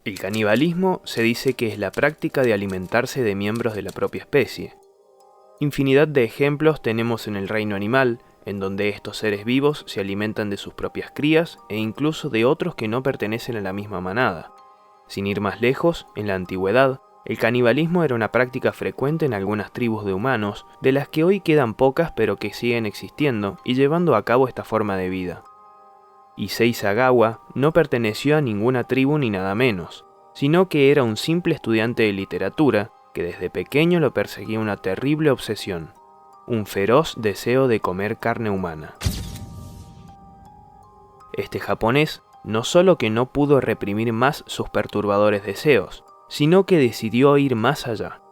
El canibalismo se dice que es la práctica de alimentarse de miembros de la propia especie. Infinidad de ejemplos tenemos en el reino animal, en donde estos seres vivos se alimentan de sus propias crías e incluso de otros que no pertenecen a la misma manada. Sin ir más lejos, en la antigüedad, el canibalismo era una práctica frecuente en algunas tribus de humanos, de las que hoy quedan pocas pero que siguen existiendo y llevando a cabo esta forma de vida. Issei Sagawa no perteneció a ninguna tribu ni nada menos, sino que era un simple estudiante de literatura que desde pequeño lo perseguía una terrible obsesión, un feroz deseo de comer carne humana. Este japonés no solo que no pudo reprimir más sus perturbadores deseos, sino que decidió ir más allá.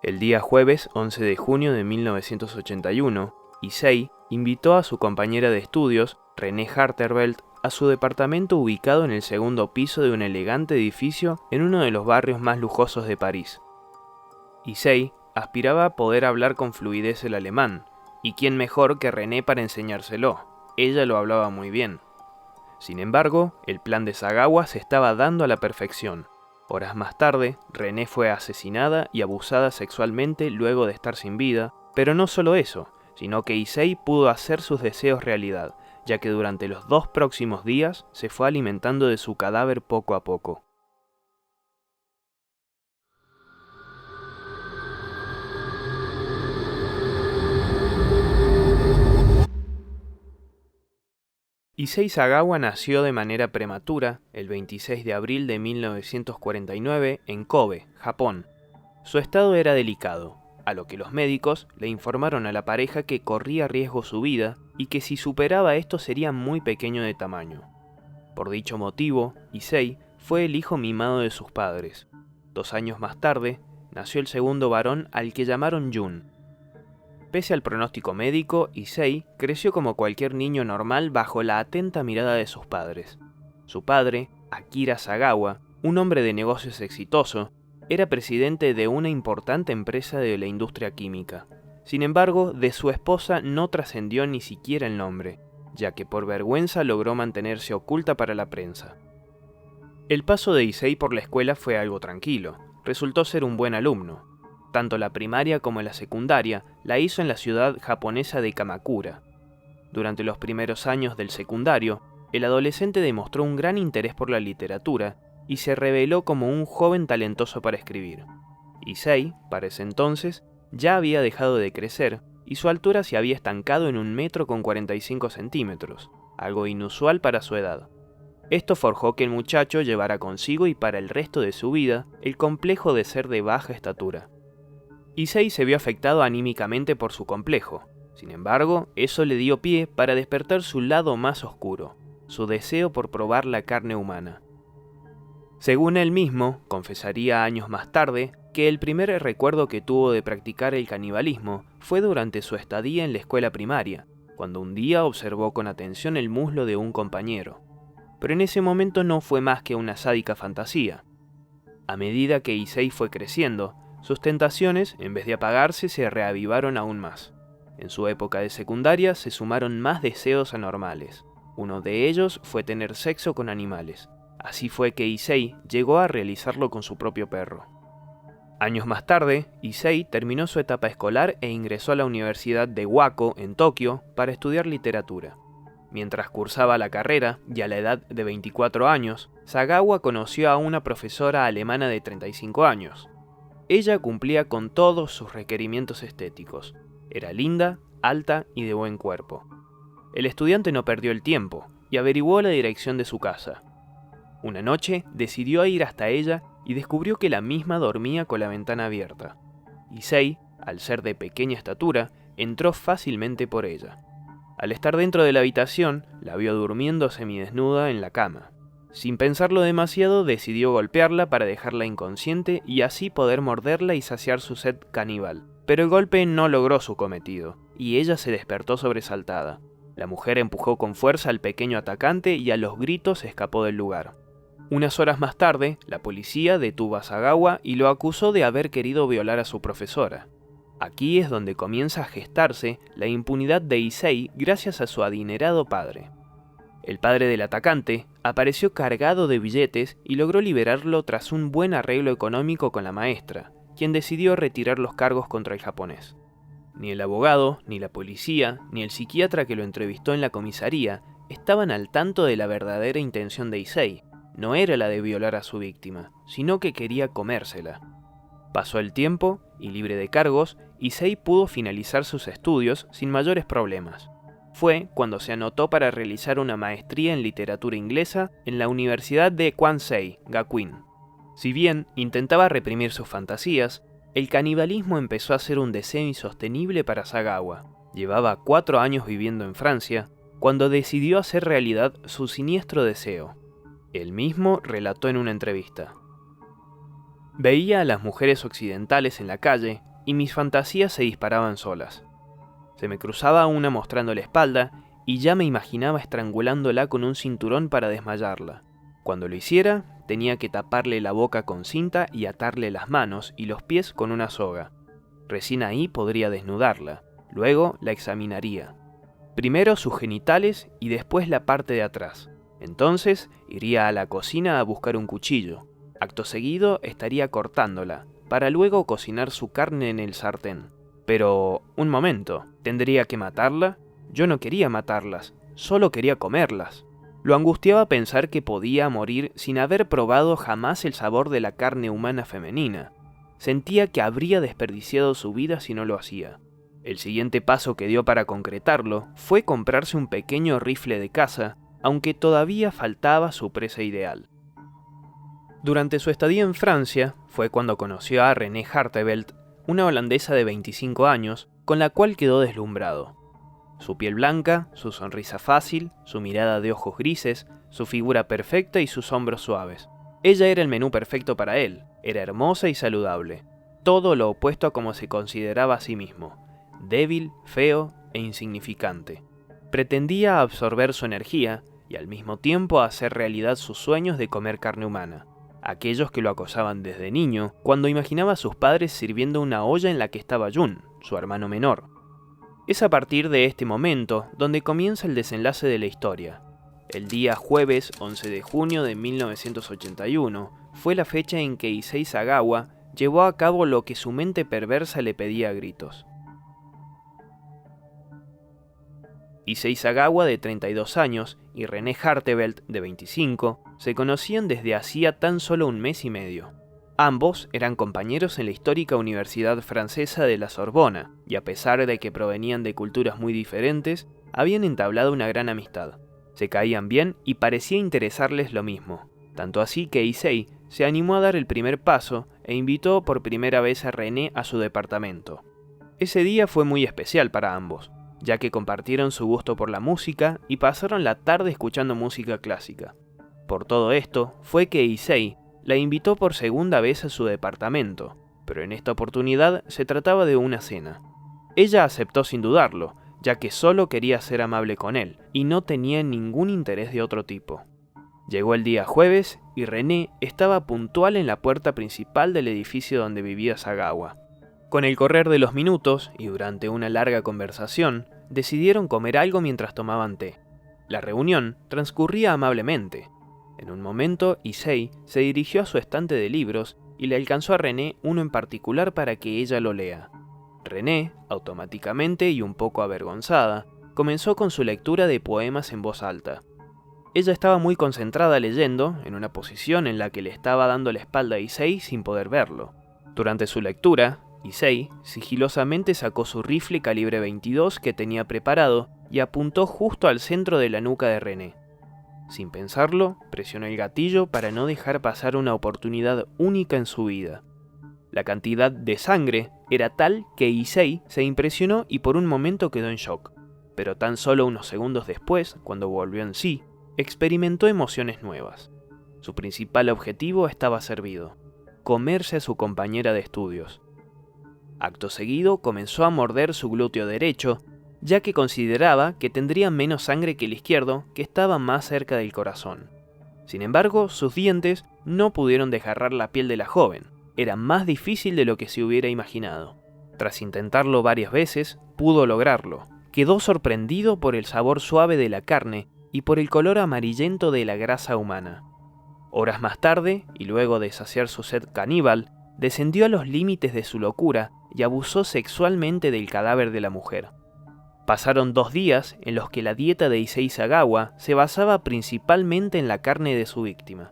El día jueves 11 de junio de 1981, Issei invitó a su compañera de estudios, Renée Harterveld, a su departamento ubicado en el segundo piso de un elegante edificio en uno de los barrios más lujosos de París. Issei aspiraba a poder hablar con fluidez el alemán, y quién mejor que Renée para enseñárselo, ella lo hablaba muy bien. Sin embargo, el plan de Sagawa se estaba dando a la perfección. Horas más tarde, Renée fue asesinada y abusada sexualmente luego de estar sin vida, pero no solo eso, sino que Issei pudo hacer sus deseos realidad, ya que durante los 2 próximos días se fue alimentando de su cadáver poco a poco. Issei Sagawa nació de manera prematura el 26 de abril de 1949 en Kobe, Japón. Su estado era delicado, a lo que los médicos le informaron a la pareja que corría riesgo su vida y que si superaba esto sería muy pequeño de tamaño. Por dicho motivo, Issei fue el hijo mimado de sus padres. 2 años más tarde, nació el segundo varón al que llamaron Jun. Pese al pronóstico médico, Issei creció como cualquier niño normal bajo la atenta mirada de sus padres. Su padre, Akira Sagawa, un hombre de negocios exitoso, era presidente de una importante empresa de la industria química. Sin embargo, de su esposa no trascendió ni siquiera el nombre, ya que por vergüenza logró mantenerse oculta para la prensa. El paso de Issei por la escuela fue algo tranquilo, resultó ser un buen alumno. Tanto la primaria como la secundaria la hizo en la ciudad japonesa de Kamakura. Durante los primeros años del secundario, el adolescente demostró un gran interés por la literatura y se reveló como un joven talentoso para escribir. Issei, para ese entonces, ya había dejado de crecer y su altura se había estancado en 1,45 m, algo inusual para su edad. Esto forjó que el muchacho llevara consigo y para el resto de su vida el complejo de ser de baja estatura. Issei se vio afectado anímicamente por su complejo. Sin embargo, eso le dio pie para despertar su lado más oscuro, su deseo por probar la carne humana. Según él mismo, confesaría años más tarde que el primer recuerdo que tuvo de practicar el canibalismo fue durante su estadía en la escuela primaria, cuando un día observó con atención el muslo de un compañero. Pero en ese momento no fue más que una sádica fantasía. A medida que Issei fue creciendo, sus tentaciones, en vez de apagarse, se reavivaron aún más. En su época de secundaria se sumaron más deseos anormales. Uno de ellos fue tener sexo con animales. Así fue que Issei llegó a realizarlo con su propio perro. Años más tarde, Issei terminó su etapa escolar e ingresó a la Universidad de Wako, en Tokio, para estudiar literatura. Mientras cursaba la carrera, y a la edad de 24 años, Sagawa conoció a una profesora alemana de 35 años. Ella cumplía con todos sus requerimientos estéticos. Era linda, alta y de buen cuerpo. El estudiante no perdió el tiempo y averiguó la dirección de su casa. Una noche decidió ir hasta ella y descubrió que la misma dormía con la ventana abierta. Issei, al ser de pequeña estatura, entró fácilmente por ella. Al estar dentro de la habitación, la vio durmiendo semidesnuda en la cama. Sin pensarlo demasiado, decidió golpearla para dejarla inconsciente y así poder morderla y saciar su sed caníbal. Pero el golpe no logró su cometido, y ella se despertó sobresaltada. La mujer empujó con fuerza al pequeño atacante y a los gritos escapó del lugar. Unas horas más tarde, la policía detuvo a Sagawa y lo acusó de haber querido violar a su profesora. Aquí es donde comienza a gestarse la impunidad de Issei gracias a su adinerado padre. El padre del atacante apareció cargado de billetes y logró liberarlo tras un buen arreglo económico con la maestra, quien decidió retirar los cargos contra el japonés. Ni el abogado, ni la policía, ni el psiquiatra que lo entrevistó en la comisaría estaban al tanto de la verdadera intención de Issei. No era la de violar a su víctima, sino que quería comérsela. Pasó el tiempo, y libre de cargos, Issei pudo finalizar sus estudios sin mayores problemas. Fue cuando se anotó para realizar una maestría en literatura inglesa en la Universidad de Kwansei, Gakuin. Si bien intentaba reprimir sus fantasías, el canibalismo empezó a ser un deseo insostenible para Sagawa. Llevaba 4 años viviendo en Francia cuando decidió hacer realidad su siniestro deseo. Él mismo relató en una entrevista: «Veía a las mujeres occidentales en la calle y mis fantasías se disparaban solas. Se me cruzaba una mostrando la espalda y ya me imaginaba estrangulándola con un cinturón para desmayarla. Cuando lo hiciera, tenía que taparle la boca con cinta y atarle las manos y los pies con una soga. Recién ahí podría desnudarla, luego la examinaría. Primero sus genitales y después la parte de atrás. Entonces iría a la cocina a buscar un cuchillo. Acto seguido estaría cortándola, para luego cocinar su carne en el sartén. Pero, un momento, ¿tendría que matarla? Yo no quería matarlas, solo quería comerlas». Lo angustiaba pensar que podía morir sin haber probado jamás el sabor de la carne humana femenina. Sentía que habría desperdiciado su vida si no lo hacía. El siguiente paso que dio para concretarlo fue comprarse un pequeño rifle de caza, aunque todavía faltaba su presa ideal. Durante su estadía en Francia fue cuando conoció a René Hartevelt, una holandesa de 25 años, con la cual quedó deslumbrado. Su piel blanca, su sonrisa fácil, su mirada de ojos grises, su figura perfecta y sus hombros suaves. Ella era el menú perfecto para él, era hermosa y saludable. Todo lo opuesto a como se consideraba a sí mismo, débil, feo e insignificante. Pretendía absorber su energía y al mismo tiempo hacer realidad sus sueños de comer carne humana. Aquellos que lo acosaban desde niño, cuando imaginaba a sus padres sirviendo una olla en la que estaba Jun, su hermano menor. Es a partir de este momento donde comienza el desenlace de la historia. El día jueves 11 de junio de 1981 fue la fecha en que Issei Sagawa llevó a cabo lo que su mente perversa le pedía a gritos. Issei Sagawa, de 32 años, y René Hartevelt, de 25, se conocían desde hacía tan solo un mes y medio. Ambos eran compañeros en la histórica Universidad Francesa de la Sorbona, y a pesar de que provenían de culturas muy diferentes, habían entablado una gran amistad. Se caían bien y parecía interesarles lo mismo, tanto así que Issei se animó a dar el primer paso e invitó por primera vez a René a su departamento. Ese día fue muy especial para ambos, ya que compartieron su gusto por la música y pasaron la tarde escuchando música clásica. Por todo esto fue que Issei la invitó por segunda vez a su departamento, pero en esta oportunidad se trataba de una cena. Ella aceptó sin dudarlo, ya que solo quería ser amable con él y no tenía ningún interés de otro tipo. Llegó el día jueves y René estaba puntual en la puerta principal del edificio donde vivía Sagawa. Con el correr de los minutos y durante una larga conversación, decidieron comer algo mientras tomaban té. La reunión transcurría amablemente. En un momento, Issei se dirigió a su estante de libros y le alcanzó a René uno en particular para que ella lo lea. René, automáticamente y un poco avergonzada, comenzó con su lectura de poemas en voz alta. Ella estaba muy concentrada leyendo, en una posición en la que le estaba dando la espalda a Issei sin poder verlo. Durante su lectura, Issei sigilosamente sacó su rifle calibre 22 que tenía preparado y apuntó justo al centro de la nuca de René. Sin pensarlo, presionó el gatillo para no dejar pasar una oportunidad única en su vida. La cantidad de sangre era tal que Issei se impresionó y por un momento quedó en shock, pero tan solo unos segundos después, cuando volvió en sí, experimentó emociones nuevas. Su principal objetivo estaba servido: comerse a su compañera de estudios. Acto seguido comenzó a morder su glúteo derecho, ya que consideraba que tendría menos sangre que el izquierdo, que estaba más cerca del corazón. Sin embargo, sus dientes no pudieron desgarrar la piel de la joven. Era más difícil de lo que se hubiera imaginado. Tras intentarlo varias veces, pudo lograrlo. Quedó sorprendido por el sabor suave de la carne y por el color amarillento de la grasa humana. Horas más tarde, y luego de saciar su sed caníbal, descendió a los límites de su locura y abusó sexualmente del cadáver de la mujer. Pasaron 2 días en los que la dieta de Issei Sagawa se basaba principalmente en la carne de su víctima.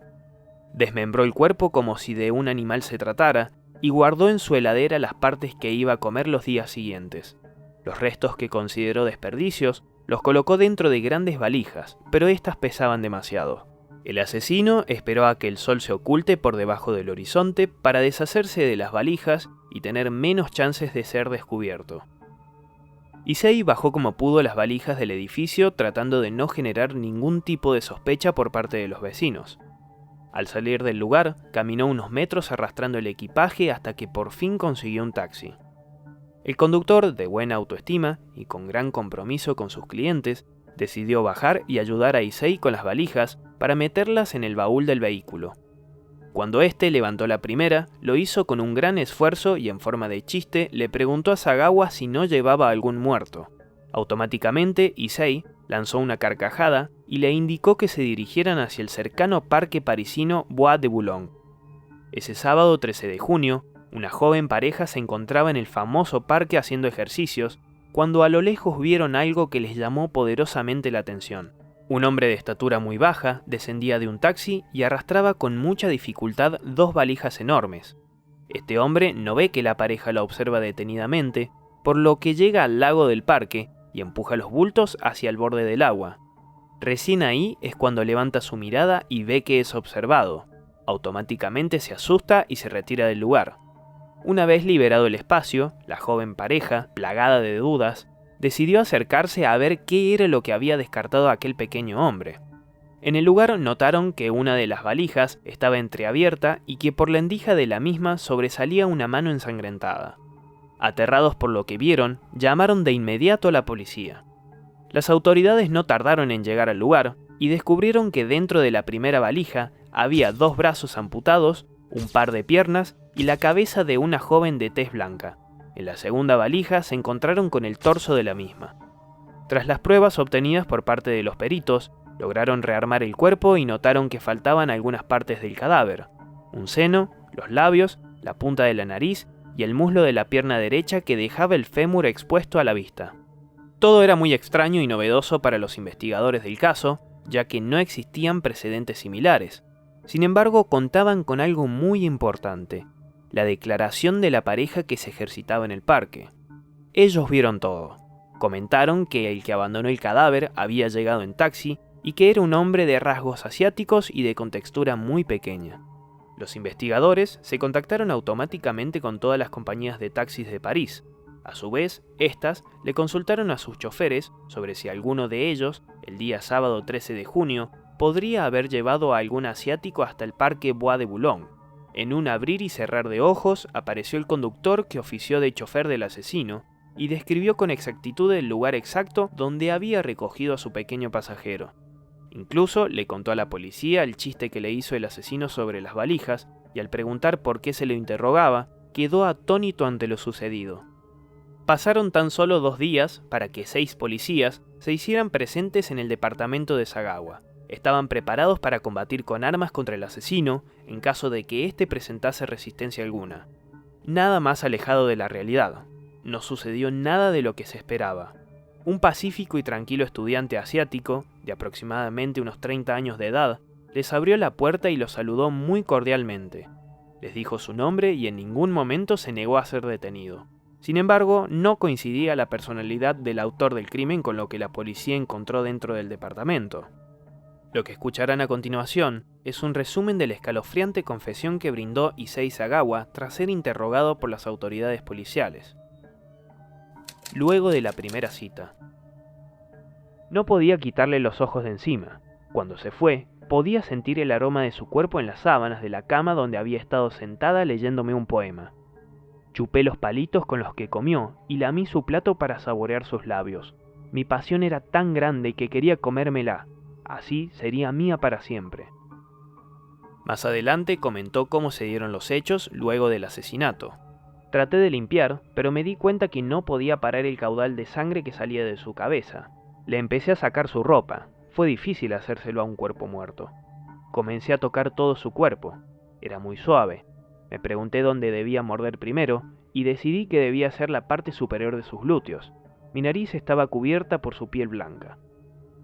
Desmembró el cuerpo como si de un animal se tratara y guardó en su heladera las partes que iba a comer los días siguientes. Los restos que consideró desperdicios los colocó dentro de grandes valijas, pero éstas pesaban demasiado. El asesino esperó a que el sol se oculte por debajo del horizonte para deshacerse de las valijas y tener menos chances de ser descubierto. Issei bajó como pudo las valijas del edificio tratando de no generar ningún tipo de sospecha por parte de los vecinos. Al salir del lugar, caminó unos metros arrastrando el equipaje hasta que por fin consiguió un taxi. El conductor, de buena autoestima y con gran compromiso con sus clientes, decidió bajar y ayudar a Issei con las valijas para meterlas en el baúl del vehículo. Cuando éste levantó la primera, lo hizo con un gran esfuerzo y en forma de chiste le preguntó a Sagawa si no llevaba algún muerto. Automáticamente, Issei lanzó una carcajada y le indicó que se dirigieran hacia el cercano parque parisino Bois de Boulogne. Ese sábado 13 de junio, una joven pareja se encontraba en el famoso parque haciendo ejercicios cuando a lo lejos vieron algo que les llamó poderosamente la atención. Un hombre de estatura muy baja descendía de un taxi y arrastraba con mucha dificultad 2 valijas enormes. Este hombre no ve que la pareja la observa detenidamente, por lo que llega al lago del parque y empuja los bultos hacia el borde del agua. Recién ahí es cuando levanta su mirada y ve que es observado. Automáticamente se asusta y se retira del lugar. Una vez liberado el espacio, la joven pareja, plagada de dudas, decidió acercarse a ver qué era lo que había descartado aquel pequeño hombre. En el lugar notaron que una de las valijas estaba entreabierta y que por la endija de la misma sobresalía una mano ensangrentada. Aterrados por lo que vieron, llamaron de inmediato a la policía. Las autoridades no tardaron en llegar al lugar y descubrieron que dentro de la primera valija había 2 brazos amputados, un par de piernas y la cabeza de una joven de tez blanca. En la segunda valija se encontraron con el torso de la misma. Tras las pruebas obtenidas por parte de los peritos, lograron rearmar el cuerpo y notaron que faltaban algunas partes del cadáver: un seno, los labios, la punta de la nariz y el muslo de la pierna derecha que dejaba el fémur expuesto a la vista. Todo era muy extraño y novedoso para los investigadores del caso, ya que no existían precedentes similares. Sin embargo, contaban con algo muy importante: la declaración de la pareja que se ejercitaba en el parque. Ellos vieron todo. Comentaron que el que abandonó el cadáver había llegado en taxi y que era un hombre de rasgos asiáticos y de contextura muy pequeña. Los investigadores se contactaron automáticamente con todas las compañías de taxis de París. A su vez, estas le consultaron a sus choferes sobre si alguno de ellos, el día sábado 13 de junio, podría haber llevado a algún asiático hasta el parque Bois de Boulogne. En un abrir y cerrar de ojos apareció el conductor que ofició de chofer del asesino y describió con exactitud el lugar exacto donde había recogido a su pequeño pasajero. Incluso le contó a la policía el chiste que le hizo el asesino sobre las valijas y al preguntar por qué se lo interrogaba, quedó atónito ante lo sucedido. Pasaron tan solo 2 días para que 6 policías se hicieran presentes en el departamento de Sagawa. Estaban preparados para combatir con armas contra el asesino en caso de que éste presentase resistencia alguna. Nada más alejado de la realidad. No sucedió nada de lo que se esperaba. Un pacífico y tranquilo estudiante asiático, de aproximadamente unos 30 años de edad, les abrió la puerta y los saludó muy cordialmente. Les dijo su nombre y en ningún momento se negó a ser detenido. Sin embargo, no coincidía la personalidad del autor del crimen con lo que la policía encontró dentro del departamento. Lo que escucharán a continuación es un resumen de la escalofriante confesión que brindó Issei Sagawa tras ser interrogado por las autoridades policiales. Luego de la primera cita. No podía quitarle los ojos de encima. Cuando se fue, podía sentir el aroma de su cuerpo en las sábanas de la cama donde había estado sentada leyéndome un poema. Chupé los palitos con los que comió y lamí su plato para saborear sus labios. Mi pasión era tan grande que quería comérmela. Así sería mía para siempre. Más adelante comentó cómo se dieron los hechos luego del asesinato. Traté de limpiar, pero me di cuenta que no podía parar el caudal de sangre que salía de su cabeza. Le empecé a sacar su ropa, Fue difícil hacérselo a un cuerpo muerto. Comencé a tocar todo su cuerpo. Era muy suave. Me pregunté dónde debía morder primero y decidí que debía ser la parte superior de sus glúteos. Mi nariz estaba cubierta por su piel blanca.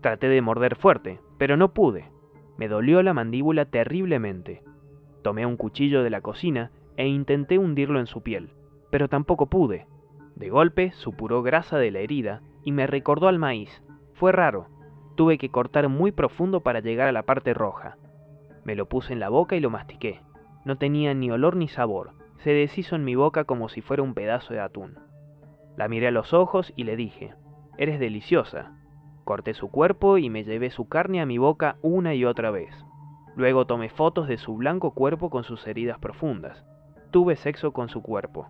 Traté de morder fuerte, pero no pude. Me dolió la mandíbula terriblemente. Tomé un cuchillo de la cocina e intenté hundirlo en su piel, pero tampoco pude. De golpe supuró grasa de la herida y me recordó al maíz. Fue raro. Tuve que cortar muy profundo para llegar a la parte roja. Me lo puse en la boca y lo mastiqué. No tenía ni olor ni sabor. Se deshizo en mi boca como si fuera un pedazo de atún. La miré a los ojos y le dije: «Eres deliciosa». Corté su cuerpo y me llevé su carne a mi boca una y otra vez. Luego tomé fotos de su blanco cuerpo con sus heridas profundas. Tuve sexo con su cuerpo.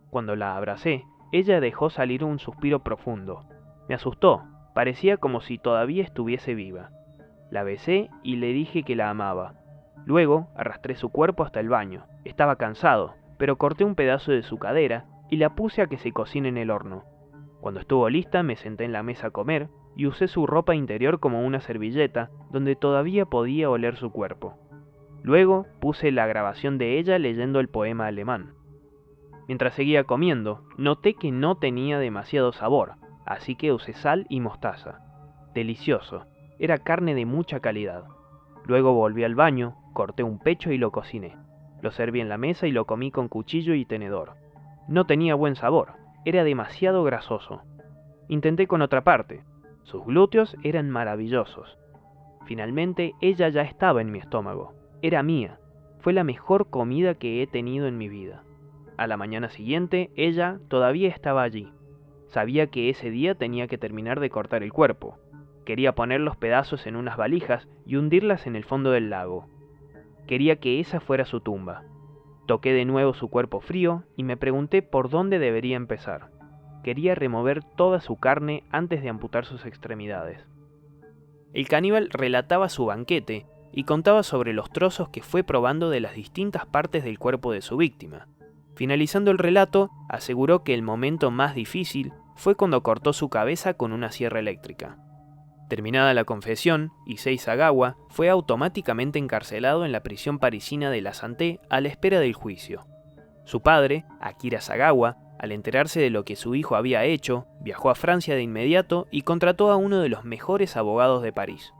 Cuando la abracé, ella dejó salir un suspiro profundo. Me asustó. Parecía como si todavía estuviese viva. La besé y le dije que la amaba. Luego arrastré su cuerpo hasta el baño. Estaba cansado, pero corté un pedazo de su cadera y la puse a que se cocine en el horno. Cuando estuvo lista me senté en la mesa a comer y usé su ropa interior como una servilleta donde todavía podía oler su cuerpo. Luego puse la grabación de ella leyendo el poema alemán. Mientras seguía comiendo, noté que no tenía demasiado sabor, así que usé sal y mostaza. Delicioso, era carne de mucha calidad. Luego volví al baño, corté un pecho y lo cociné. Lo serví en la mesa y lo comí con cuchillo y tenedor. No tenía buen sabor, era demasiado grasoso. Intenté con otra parte. Sus glúteos eran maravillosos. Finalmente ella ya estaba en mi estómago. Era mía. Fue la mejor comida que he tenido en mi vida. A la mañana siguiente, ella todavía estaba allí. Sabía que ese día tenía que terminar de cortar el cuerpo. Quería poner los pedazos en unas valijas y hundirlas en el fondo del lago. Quería que esa fuera su tumba. Toqué de nuevo su cuerpo frío y me pregunté por dónde debería empezar. Quería remover toda su carne antes de amputar sus extremidades. El caníbal relataba su banquete y contaba sobre los trozos que fue probando de las distintas partes del cuerpo de su víctima. Finalizando el relato, aseguró que el momento más difícil fue cuando cortó su cabeza con una sierra eléctrica. Terminada la confesión, Issei Sagawa fue automáticamente encarcelado en la prisión parisina de la Santé a la espera del juicio. Su padre, Akira Sagawa, al enterarse de lo que su hijo había hecho, viajó a Francia de inmediato y contrató a uno de los mejores abogados de París.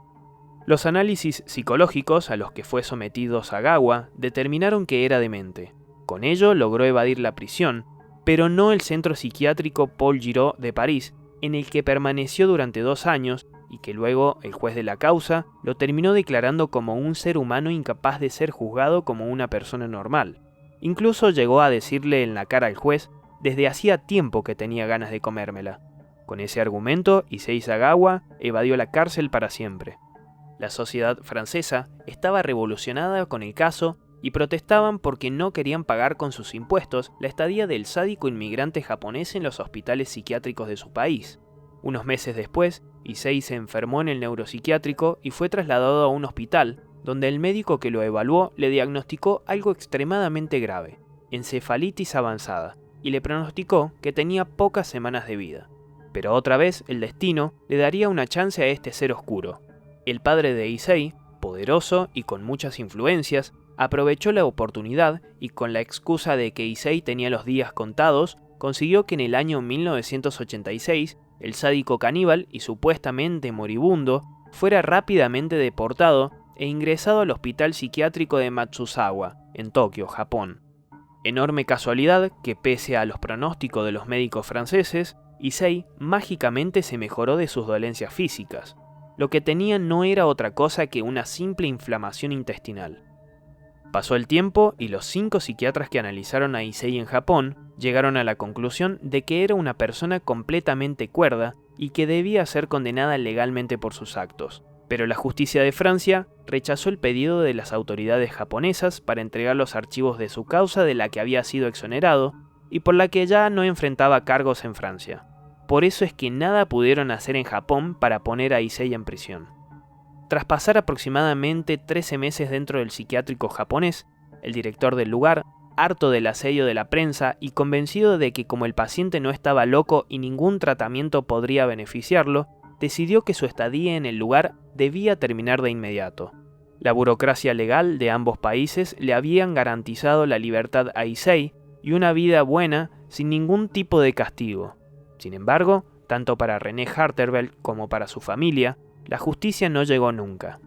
Los análisis psicológicos a los que fue sometido Sagawa determinaron que era demente. Con ello logró evadir la prisión, pero no el centro psiquiátrico Paul Giraud de París, en el que permaneció durante 2 años y que luego el juez de la causa lo terminó declarando como un ser humano incapaz de ser juzgado como una persona normal. Incluso llegó a decirle en la cara al juez: «Desde hacía tiempo que tenía ganas de comérmela». Con ese argumento, Issei Sagawa evadió la cárcel para siempre. La sociedad francesa estaba revolucionada con el caso y protestaban porque no querían pagar con sus impuestos la estadía del sádico inmigrante japonés en los hospitales psiquiátricos de su país. Unos meses después, Issei se enfermó en el neuropsiquiátrico y fue trasladado a un hospital, donde el médico que lo evaluó le diagnosticó algo extremadamente grave: encefalitis avanzada, y le pronosticó que tenía pocas semanas de vida. Pero otra vez el destino le daría una chance a este ser oscuro. El padre de Issei, poderoso y con muchas influencias, aprovechó la oportunidad y con la excusa de que Issei tenía los días contados, consiguió que en el año 1986 el sádico caníbal y supuestamente moribundo fuera rápidamente deportado e ingresado al hospital psiquiátrico de Matsuzawa, en Tokio, Japón. Enorme casualidad que, pese a los pronósticos de los médicos franceses, Issei mágicamente se mejoró de sus dolencias físicas. Lo que tenía no era otra cosa que una simple inflamación intestinal. Pasó el tiempo y los 5 psiquiatras que analizaron a Issei en Japón llegaron a la conclusión de que era una persona completamente cuerda y que debía ser condenada legalmente por sus actos. Pero la justicia de Francia rechazó el pedido de las autoridades japonesas para entregar los archivos de su causa de la que había sido exonerado y por la que ya no enfrentaba cargos en Francia. Por eso es que nada pudieron hacer en Japón para poner a Issei en prisión. Tras pasar aproximadamente 13 meses dentro del psiquiátrico japonés, el director del lugar, harto del asedio de la prensa y convencido de que como el paciente no estaba loco y ningún tratamiento podría beneficiarlo, decidió que su estadía en el lugar debía terminar de inmediato. La burocracia legal de ambos países le habían garantizado la libertad a Issei y una vida buena sin ningún tipo de castigo. Sin embargo, tanto para René Harterveld como para su familia, la justicia no llegó nunca.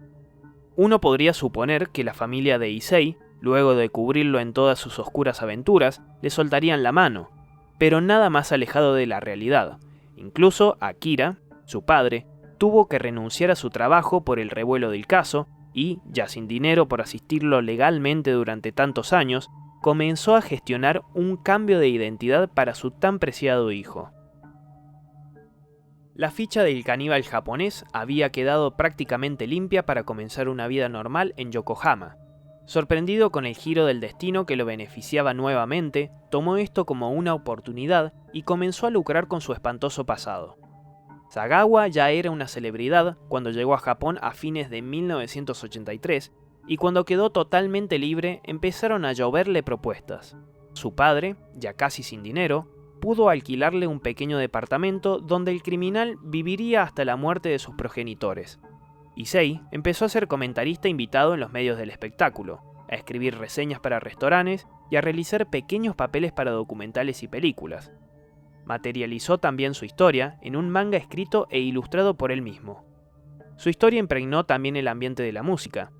Uno podría suponer que la familia de Issei, luego de cubrirlo en todas sus oscuras aventuras, le soltarían la mano, pero nada más alejado de la realidad. Incluso Akira, su padre, tuvo que renunciar a su trabajo por el revuelo del caso y, ya sin dinero por asistirlo legalmente durante tantos años, comenzó a gestionar un cambio de identidad para su tan preciado hijo. La ficha del caníbal japonés había quedado prácticamente limpia para comenzar una vida normal en Yokohama. Sorprendido con el giro del destino que lo beneficiaba nuevamente, tomó esto como una oportunidad y comenzó a lucrar con su espantoso pasado. Sagawa ya era una celebridad cuando llegó a Japón a fines de 1983, y cuando quedó totalmente libre empezaron a lloverle propuestas. Su padre, ya casi sin dinero, pudo alquilarle un pequeño departamento donde el criminal viviría hasta la muerte de sus progenitores. Issei empezó a ser comentarista invitado en los medios del espectáculo, a escribir reseñas para restaurantes y a realizar pequeños papeles para documentales y películas. Materializó también su historia en un manga escrito e ilustrado por él mismo. Su historia impregnó también el ambiente de la música.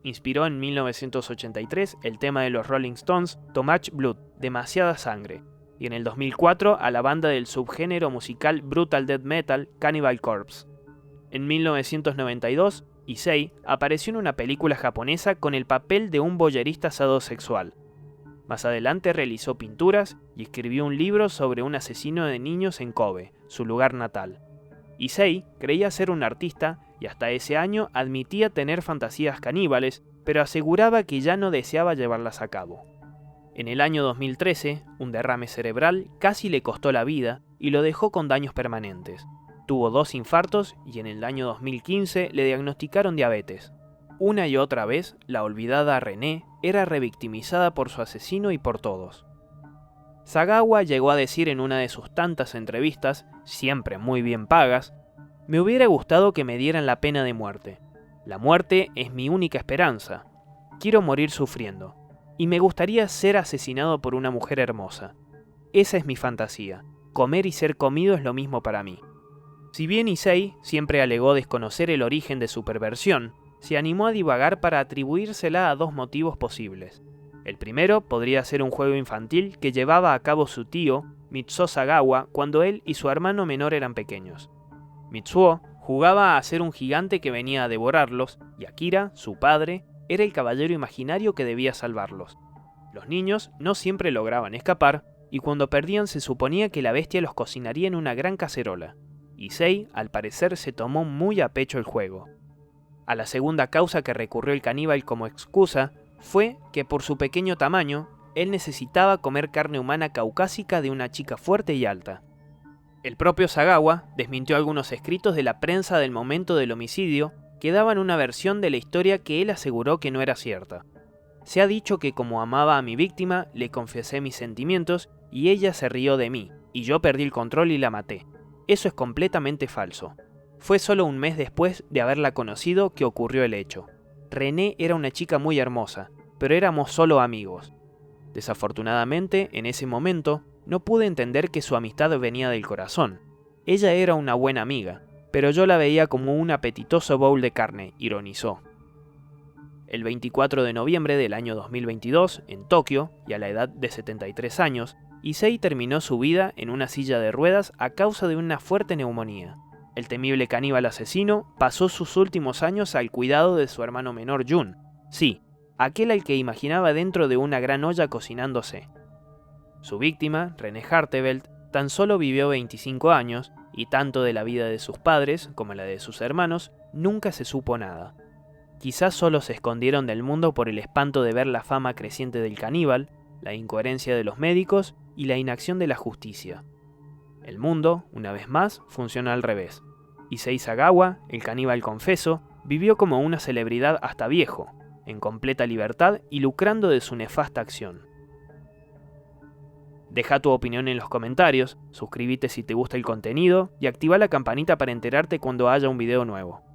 Inspiró en 1983 el tema de los Rolling Stones Too Much Blood, Demasiada Sangre, y en el 2004 a la banda del subgénero musical Brutal Death Metal Cannibal Corpse. En 1992, Issei apareció en una película japonesa con el papel de un boyerista sadosexual. Más adelante realizó pinturas y escribió un libro sobre un asesino de niños en Kobe, su lugar natal. Issei creía ser un artista y hasta ese año admitía tener fantasías caníbales, pero aseguraba que ya no deseaba llevarlas a cabo. En el año 2013, un derrame cerebral casi le costó la vida y lo dejó con daños permanentes. Tuvo 2 infartos y en el año 2015 le diagnosticaron diabetes. Una y otra vez, la olvidada René era revictimizada por su asesino y por todos. Sagawa llegó a decir en una de sus tantas entrevistas, siempre muy bien pagas, «Me hubiera gustado que me dieran la pena de muerte. La muerte es mi única esperanza. Quiero morir sufriendo. Y me gustaría ser asesinado por una mujer hermosa. Esa es mi fantasía. Comer y ser comido es lo mismo para mí». Si bien Issei siempre alegó desconocer el origen de su perversión, se animó a divagar para atribuírsela a 2 motivos posibles. El primero podría ser un juego infantil que llevaba a cabo su tío, Mitsuo Sagawa, cuando él y su hermano menor eran pequeños. Mitsuo jugaba a ser un gigante que venía a devorarlos, y Akira, su padre, era el caballero imaginario que debía salvarlos. Los niños no siempre lograban escapar, y cuando perdían se suponía que la bestia los cocinaría en una gran cacerola. Issei, al parecer, se tomó muy a pecho el juego. A la segunda causa que recurrió el caníbal como excusa fue que por su pequeño tamaño, él necesitaba comer carne humana caucásica de una chica fuerte y alta. El propio Sagawa desmintió algunos escritos de la prensa del momento del homicidio que daban una versión de la historia que él aseguró que no era cierta. Se ha dicho que como amaba a mi víctima, le confesé mis sentimientos y ella se rió de mí, y yo perdí el control y la maté. Eso es completamente falso. Fue solo un mes después de haberla conocido que ocurrió el hecho. René era una chica muy hermosa, pero éramos solo amigos. Desafortunadamente, en ese momento, no pude entender que su amistad venía del corazón. Ella era una buena amiga, pero yo la veía como un apetitoso bowl de carne, ironizó. El 24 de noviembre del año 2022, en Tokio, y a la edad de 73 años, Issei terminó su vida en una silla de ruedas a causa de una fuerte neumonía. El temible caníbal asesino pasó sus últimos años al cuidado de su hermano menor Jun. Sí, aquel al que imaginaba dentro de una gran olla cocinándose. Su víctima, René Harteveld, tan solo vivió 25 años, y tanto de la vida de sus padres como la de sus hermanos, nunca se supo nada. Quizás solo se escondieron del mundo por el espanto de ver la fama creciente del caníbal, la incoherencia de los médicos y la inacción de la justicia. El mundo, una vez más, funciona al revés. Issei Sagawa, el caníbal confeso, vivió como una celebridad hasta viejo, en completa libertad y lucrando de su nefasta acción. Deja tu opinión en los comentarios, suscríbete si te gusta el contenido y activa la campanita para enterarte cuando haya un video nuevo.